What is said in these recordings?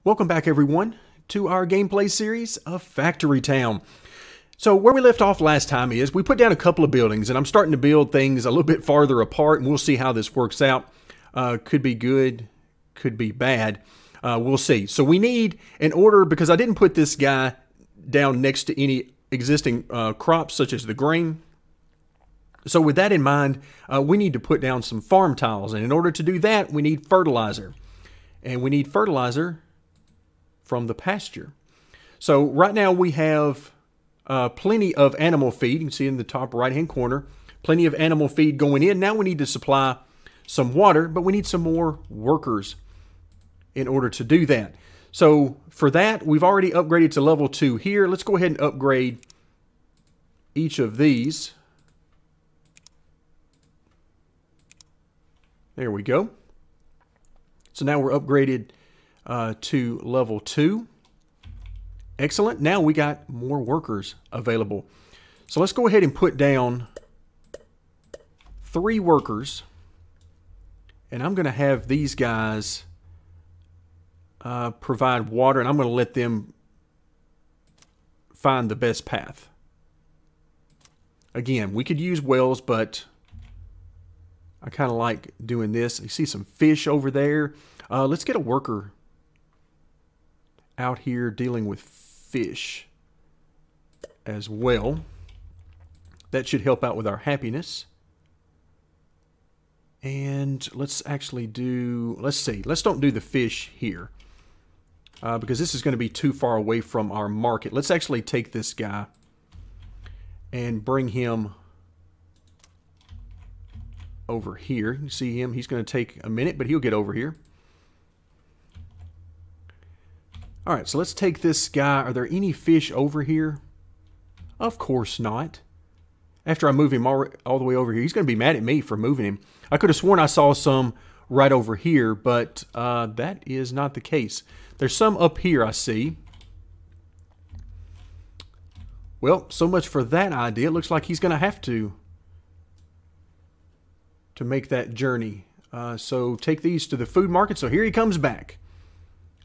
Welcome back, everyone, to our gameplay series of Factory Town. So where we left off last time is we put down a couple of buildings, and I'm starting to build things a little bit farther apart, and we'll see how this works out. Could be good, could be bad. We'll see. So we need, in order, because I didn't put this guy down next to any existing crops, such as the grain. So with that in mind, we need to put down some farm tiles, and in order to do that, we need fertilizer. And we need fertilizer from the pasture. So right now we have plenty of animal feed. You can see in the top right hand corner, plenty of animal feed going in. Now we need to supply some water, but we need some more workers in order to do that. So for that, we've already upgraded to level 2 here. Let's go ahead and upgrade each of these. There we go. So now we're upgraded to level 2. Excellent. Now we got more workers available. So let's go ahead and put down 3 workers. And I'm going to have these guys provide water, and I'm going to let them find the best path. Again, we could use wells, but I kind of like doing this. You see some fish over there. Let's get a worker out here dealing with fish as well. That should help out with our happiness. And let's actually do, let's see, let's don't do the fish here because this is going to be too far away from our market. Let's actually take this guy and bring him over here. You see him, he's going to take a minute, but he'll get over here. All right, so let's take this guy. Are there any fish over here? Of course not. After I move him all the way over here, he's going to be mad at me for moving him. I could have sworn I saw some right over here, but that is not the case. There's some up here I see. Well, so much for that idea. It looks like he's going to have to make that journey. So take these to the food market. So here he comes back.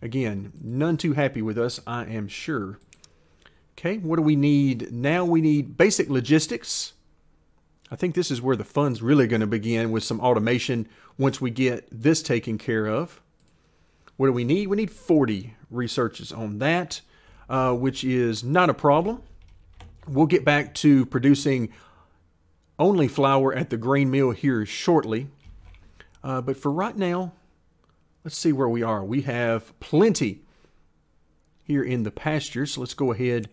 Again, none too happy with us, I am sure. Okay, what do we need? Now we need basic logistics. I think this is where the fun's really going to begin with some automation once we get this taken care of. What do we need? We need 40 researches on that, which is not a problem. We'll get back to producing only flour at the grain mill here shortly. But for right now, let's see where we are. We have plenty here in the pasture, so let's go ahead.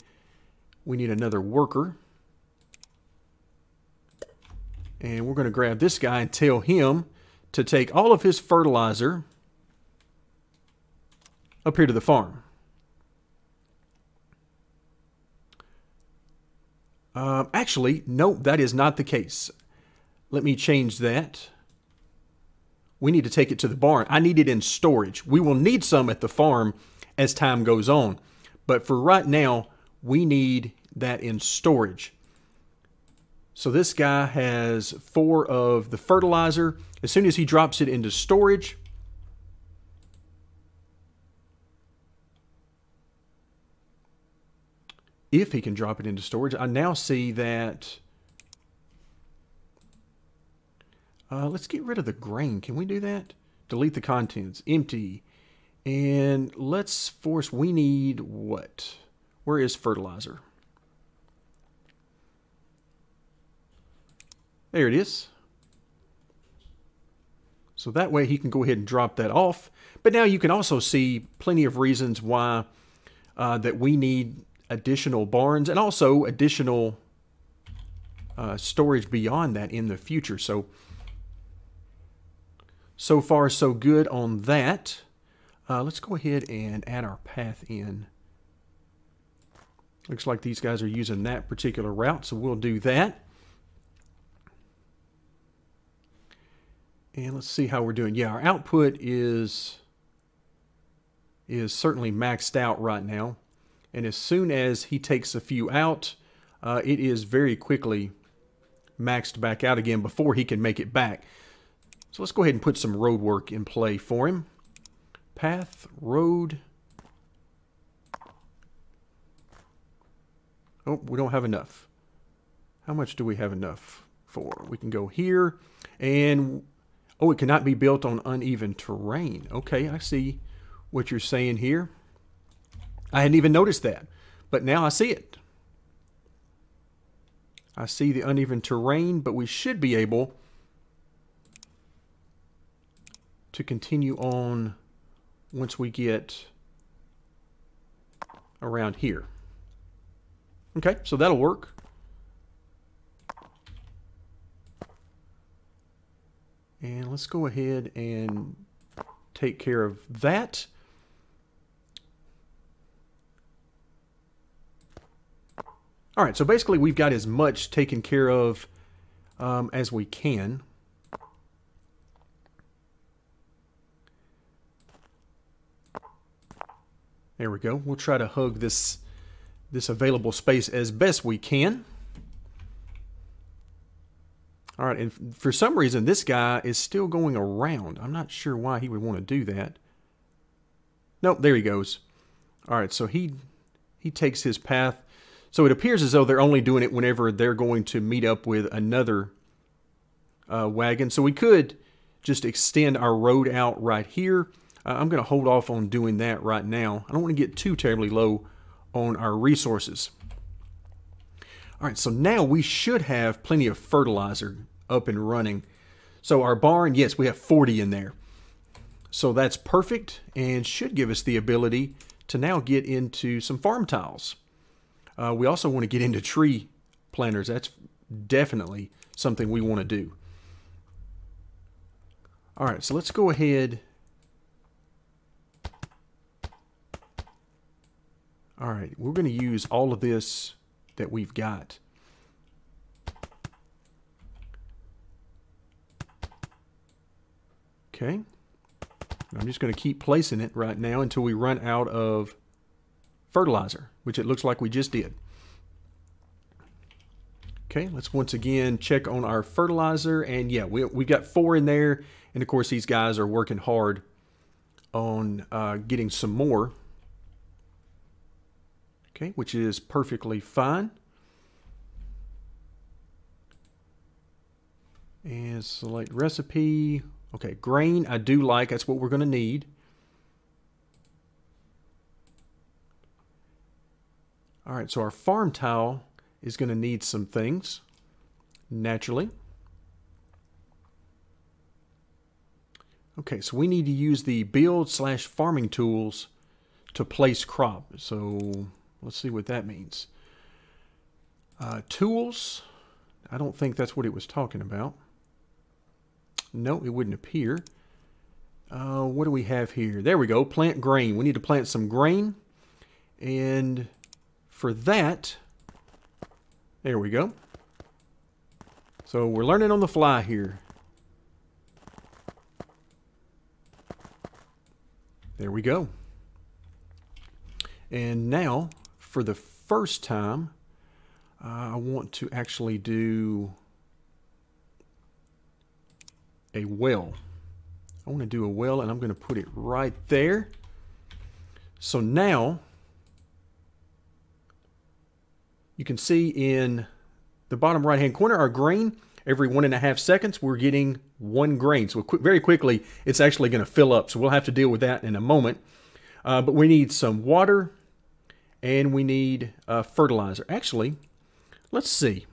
We need another worker. And we're going to grab this guy and tell him to take all of his fertilizer up here to the farm. Actually, no, that is not the case. Let me change that. We need to take it to the barn. I need it in storage. We will need some at the farm as time goes on. But for right now, we need that in storage. So this guy has 4 of the fertilizer. As soon as he drops it into storage, if he can drop it into storage, I now see that let's get rid of the grain. Can we do that? Delete the contents. Empty. And let's force, we need what? Where is fertilizer? There it is. So that way he can go ahead and drop that off. But now you can also see plenty of reasons why that we need additional barns and also additional storage beyond that in the future. So far, so good on that. Let's go ahead and add our path in. Looks like these guys are using that particular route, so we'll do that. And let's see how we're doing. Yeah, our output is certainly maxed out right now. And as soon as he takes a few out, it is very quickly maxed back out again before he can make it back. So let's go ahead and put some road work in play for him. Path, road, Oh, we don't have enough. How much do we have enough for? We can go here, and oh, it cannot be built on uneven terrain. Okay, I see what you're saying here. I hadn't even noticed that, but now I see it. I see the uneven terrain, but we should be able to continue on once we get around here. Okay, so that'll work. And let's go ahead and take care of that. All right, so basically we've got as much taken care of as we can. There we go. We'll try to hug this available space as best we can. All right, and for some reason this guy is still going around. I'm not sure why he would want to do that. Nope, there he goes. All right, so he takes his path. So it appears as though they're only doing it whenever they're going to meet up with another wagon. So we could just extend our road out right here. I'm going to hold off on doing that right now. I don't want to get too terribly low on our resources. All right, so now we should have plenty of fertilizer up and running. So our barn, yes, we have 40 in there. So that's perfect and should give us the ability to now get into some farm tiles. We also want to get into tree planters. That's definitely something we want to do. All right, so let's go ahead. All right, we're going to use all of this that we've got. Okay. I'm just going to keep placing it right now until we run out of fertilizer, which it looks like we just did. Okay, let's once again check on our fertilizer. And yeah, we've got 4 in there. And of course, these guys are working hard on getting some more. Okay, which is perfectly fine. And select recipe. Okay, grain I do like. That's what we're going to need. All right, so our farm tile is going to need some things, naturally. Okay, so we need to use the build/farming tools to place crop. So let's see what that means. Tools, I don't think that's what it was talking about. No, it wouldn't appear. What do we have here? There we go, plant grain. We need to plant some grain. And for that, there we go. So we're learning on the fly here. There we go. And now, for the first time, I want to actually do a well. I want to do a well, and I'm going to put it right there. So now, you can see in the bottom right-hand corner, our grain, every 1.5 seconds, we're getting 1 grain. So very quickly, it's actually going to fill up. So we'll have to deal with that in a moment. But we need some water, and we need fertilizer. Actually, let's see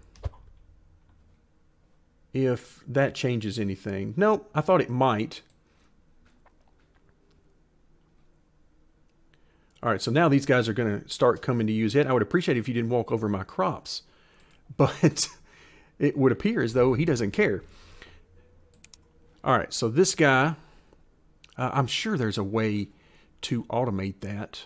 if that changes anything. Nope, I thought it might. All right, so now these guys are going to start coming to use it. I would appreciate it if you didn't walk over my crops. But it would appear as though he doesn't care. All right, so this guy, I'm sure there's a way to automate that.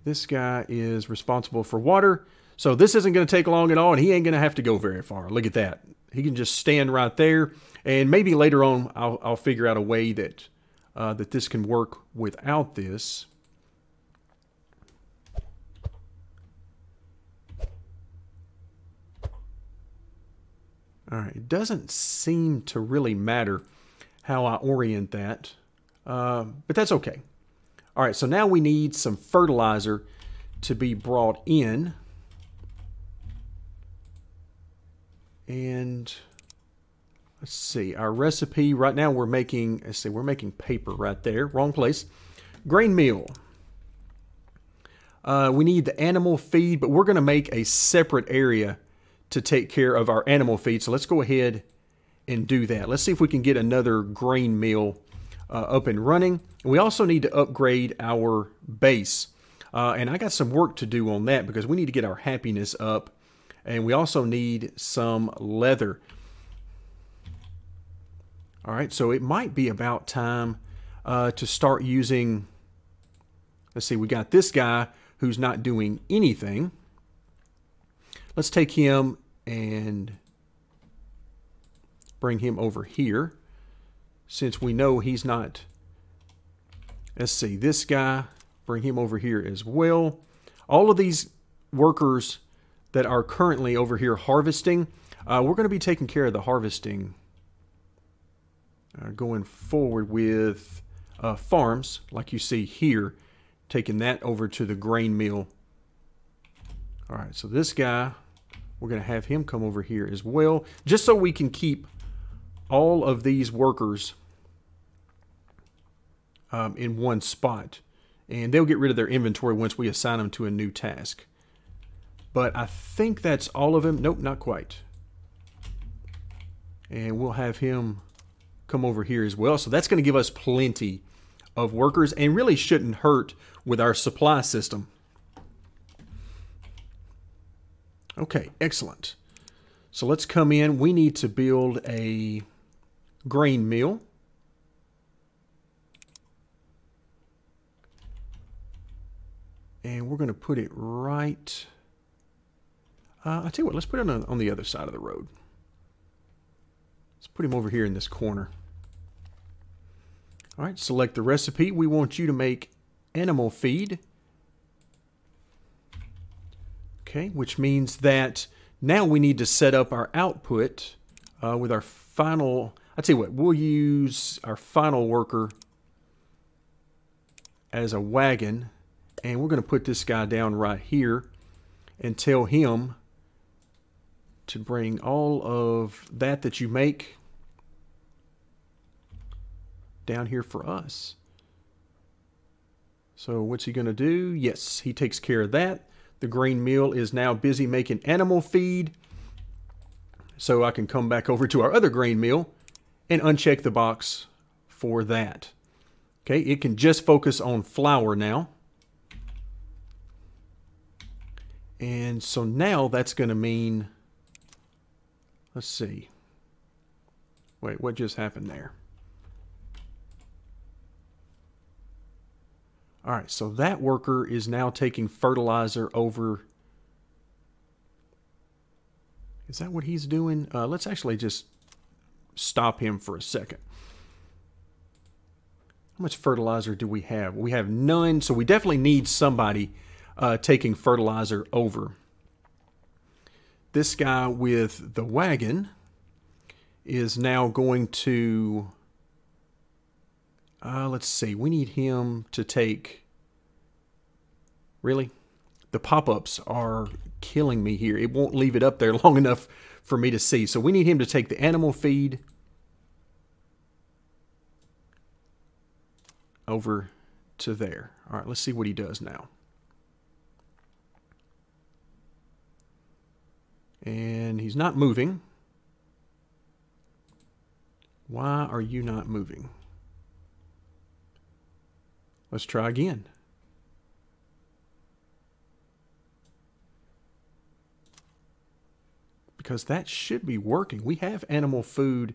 This guy is responsible for water. So this isn't going to take long at all, and he ain't going to have to go very far. Look at that. He can just stand right there. And maybe later on, I'll figure out a way that that this can work without this. All right, it doesn't seem to really matter how I orient that, but that's okay. All right, so now we need some fertilizer to be brought in. And let's see, our recipe right now we're making, let's see, we're making paper right there, wrong place. Grain meal. We need the animal feed, but we're going to make a separate area to take care of our animal feed. So let's go ahead and do that. Let's see if we can get another grain mill up and running. And we also need to upgrade our base. And I got some work to do on that because we need to get our happiness up. And we also need some leather. All right, so it might be about time to start using, let's see, we got this guy who's not doing anything. Let's take him and bring him over here since we know he's not. Let's see, this guy, bring him over here as well. All of these workers that are currently over here harvesting, we're going to be taking care of the harvesting going forward with farms like you see here, taking that over to the grain mill. All right, so this guy, we're going to have him come over here as well, just so we can keep all of these workers in one spot. And they'll get rid of their inventory once we assign them to a new task. But I think that's all of them. Nope, not quite. And we'll have him come over here as well. So that's going to give us plenty of workers and really shouldn't hurt with our supply system. Okay, excellent. So let's come in. We need to build a grain mill. And we're going to put it right... I'll tell you what, let's put it on the other side of the road. Let's put him over here in this corner. All right, select the recipe. We want you to make animal feed. Okay, which means that now we need to set up our output with our final... I'll tell you what, we'll use our final worker as a wagon. And we're going to put this guy down right here and tell him to bring all of that you make down here for us. So what's he going to do? Yes, he takes care of that. The grain mill is now busy making animal feed. So I can come back over to our other grain mill and uncheck the box for that. Okay, it can just focus on flour now. And so now that's going to mean, let's see. Wait, what just happened there? All right, so that worker is now taking fertilizer over. Is that what he's doing? Let's actually just stop him for a second. How much fertilizer do we have? We have none, so we definitely need somebody taking fertilizer over. This guy with the wagon is now going to, let's see, we need him to take, really? The pop-ups are killing me here. It won't leave it up there long enough for me to see. So we need him to take the animal feed over to there. All right, let's see what he does now. And he's not moving. Why are you not moving? Let's try again. Because that should be working. We have animal food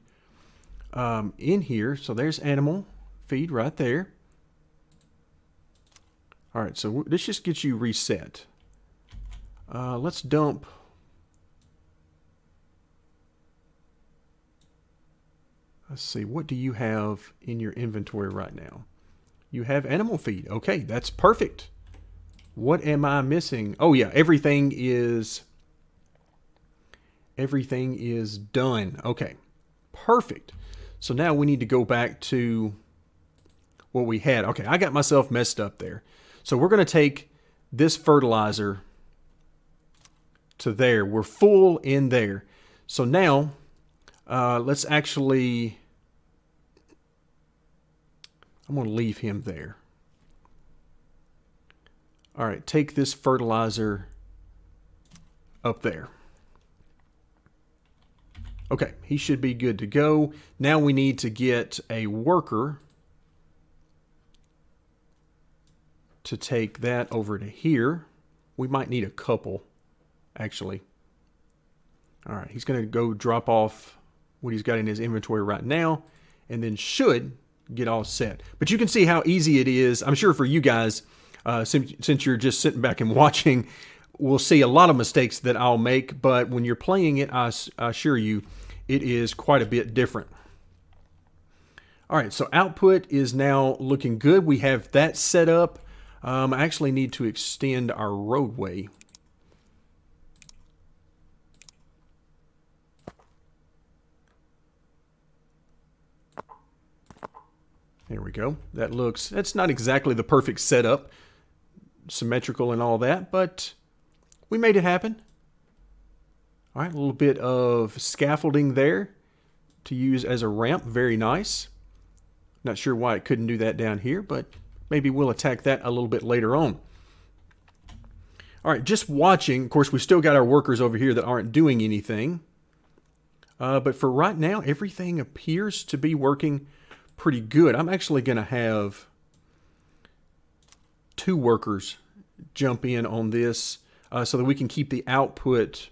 in here. So there's animal feed right there. All right, so this just gets you reset. Let's dump. Let's see, what do you have in your inventory right now? You have animal feed. Okay, that's perfect. What am I missing? Oh yeah, everything is done. Okay, perfect. So now we need to go back to what we had. Okay, I got myself messed up there. So we're going to take this fertilizer to there. We're full in there. So now let's actually, I'm going to leave him there. All right, take this fertilizer up there. Okay, he should be good to go. Now we need to get a worker to take that over to here. We might need a couple, actually. All right, he's going to go drop off what he's got in his inventory right now, and then should get all set. But you can see how easy it is. I'm sure for you guys, since you're just sitting back and watching, we'll see a lot of mistakes that I'll make, but when you're playing it, I assure you, it is quite a bit different. All right, so output is now looking good. We have that set up. I actually need to extend our roadway. There we go. That's not exactly the perfect setup, symmetrical and all that, but we made it happen. All right, a little bit of scaffolding there to use as a ramp. Very nice. Not sure why it couldn't do that down here, but maybe we'll attack that a little bit later on. All right, just watching. Of course, we still got our workers over here that aren't doing anything. But for right now, everything appears to be working pretty good. I'm actually going to have 2 workers jump in on this so that we can keep the output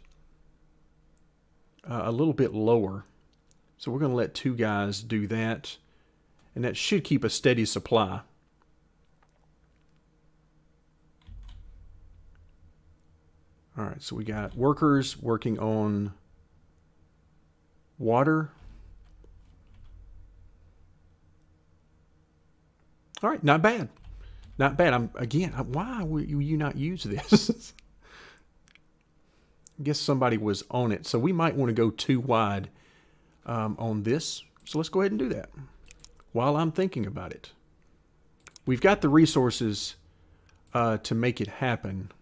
a little bit lower. So we're going to let 2 guys do that, and that should keep a steady supply. All right, so we got workers working on water. All right, not bad. Not bad. Why will you not use this? I guess somebody was on it. So we might want to go too wide on this. So let's go ahead and do that while I'm thinking about it. We've got the resources to make it happen.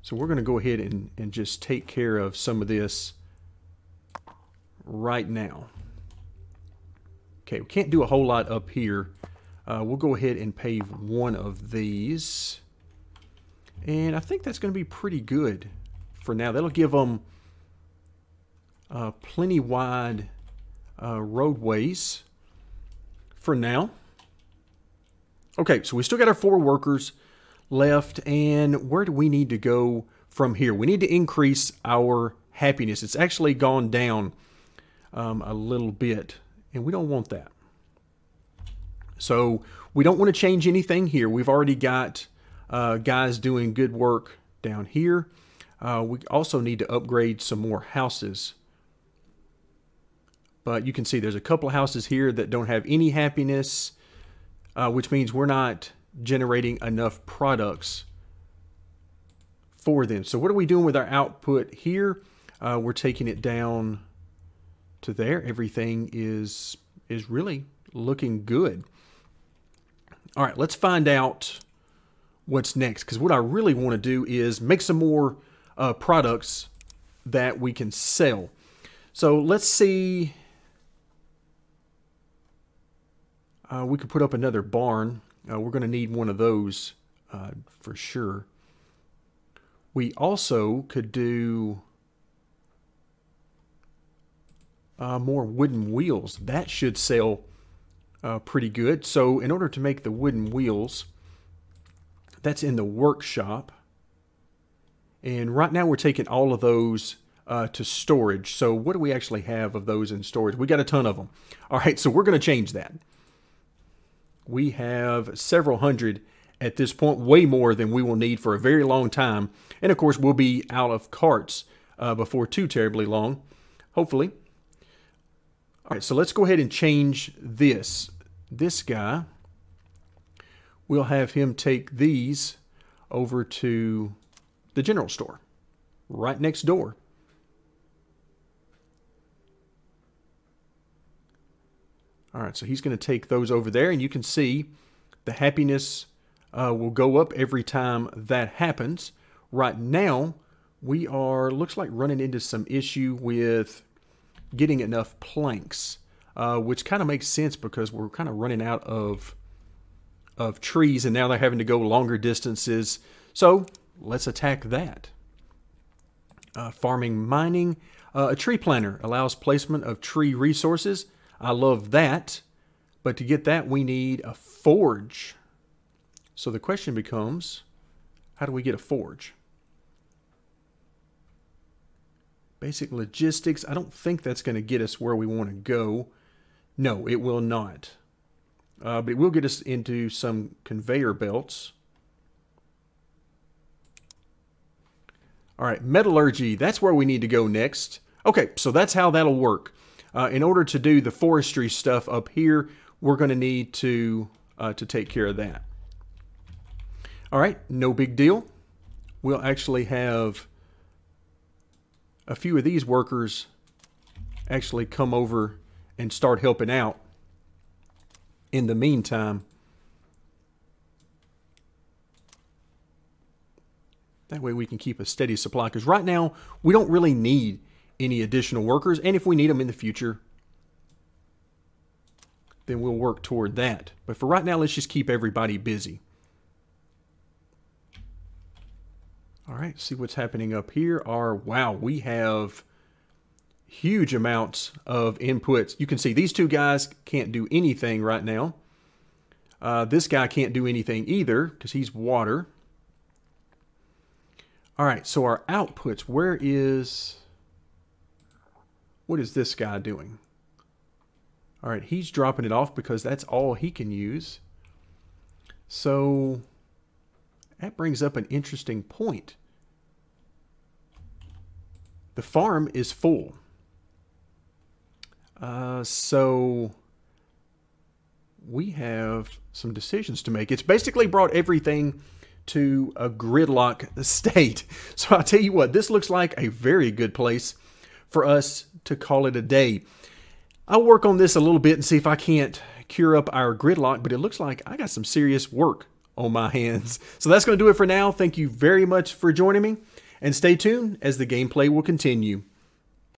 So we're going to go ahead and just take care of some of this right now. Okay, we can't do a whole lot up here. We'll go ahead and pave one of these. And I think that's going to be pretty good for now. That'll give them plenty wide roadways for now. Okay, so we still got our 4 workers left, and where do we need to go from here? We need to increase our happiness. It's actually gone down a little bit, and we don't want that. So we don't want to change anything here. We've already got guys doing good work down here. We also need to upgrade some more houses. But you can see there's a couple of houses here that don't have any happiness, which means we're not generating enough products for them. So what are we doing with our output here? We're taking it down to there. Everything is really looking good. All right, let's find out what's next, because what I really want to do is make some more products that we can sell. So let's see. We could put up another barn. We're going to need one of those for sure. We also could do more wooden wheels. That should sell pretty good. So in order to make the wooden wheels, that's in the workshop. And right now we're taking all of those to storage. So what do we actually have of those in storage? We got a ton of them. All right, so we're going to change that. We have several hundred at this point, way more than we will need for a very long time. And of course, we'll be out of carts before too terribly long, hopefully. All right, so let's go ahead and change this. This guy, we'll have him take these over to the general store right next door. All right, so he's going to take those over there, and you can see the happiness will go up every time that happens. Right now, we are, looks like, running into some issue with getting enough planks, which kind of makes sense because we're kind of running out of trees, and now they're having to go longer distances. So let's attack that. Farming, mining. A tree planter allows placement of tree resources. I love that. But to get that, we need a forge. So the question becomes, how do we get a forge? Basic logistics. I don't think that's going to get us where we want to go. No, it will not. But it will get us into some conveyor belts. All right, metallurgy. That's where we need to go next. Okay, so that's how that'll work. In order to do the forestry stuff up here, we're going to need to take care of that. All right, no big deal. We'll actually have a few of these workers actually come over and start helping out in the meantime. That way we can keep a steady supply, because right now we don't really need any additional workers, and if we need them in the future, then we'll work toward that. But for right now, let's just keep everybody busy. All right, see what's happening up here. Wow, we have huge amounts of inputs. You can see these two guys can't do anything right now. This guy can't do anything either because he's water. All right, so our outputs, what is this guy doing? All right, he's dropping it off because that's all he can use. So that brings up an interesting point. The farm is full. So we have some decisions to make. It's basically brought everything to a gridlock state. So I'll tell you what, this looks like a very good place for us to call it a day. I'll work on this a little bit and see if I can't cure up our gridlock, but it looks like I got some serious work on my hands. So that's going to do it for now. Thank you very much for joining me, and stay tuned as the gameplay will continue.